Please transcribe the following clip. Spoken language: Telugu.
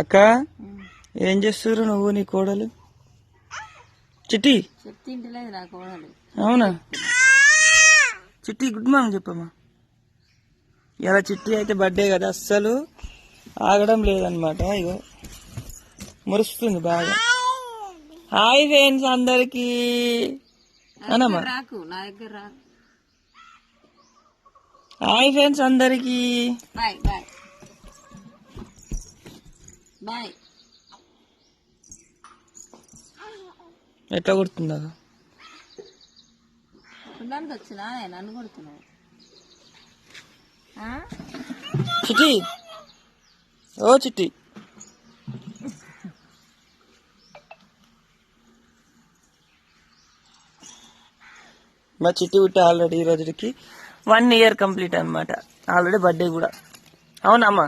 అక్క ఏం చేస్తారు నువ్వు నీ కోడలు? చిట్టి చెప్తింటలేదు నా కోడలు. అవునా? చిట్టి గుడ్ మార్నింగ్ చెప్పమ్మా. ఇలా చిట్టి అయితే బర్త్డే కదా, అస్సలు ఆగడం లేదనమాట. ఇగో మురుస్తుంది బాగా. హాయ్ ఫ్రెండ్స్ అందరికి అనమ్మా. రాకు నా దగ్గర రాకు. హాయ్ ఫ్రెండ్స్ అందరికి. Bye bye bye. ఎట్లా కొడుతుందా? కొట్టడానికి వచ్చినా నన్ను కొడుతున్నావు. చిట్టి ఓ చిట్టి. మా చిట్టి పుట్టి ఆల్రెడీ ఈ రోజుకి 1 year కంప్లీట్ అనమాట. ఆల్రెడీ బర్త్డే కూడా. అవునమ్మా.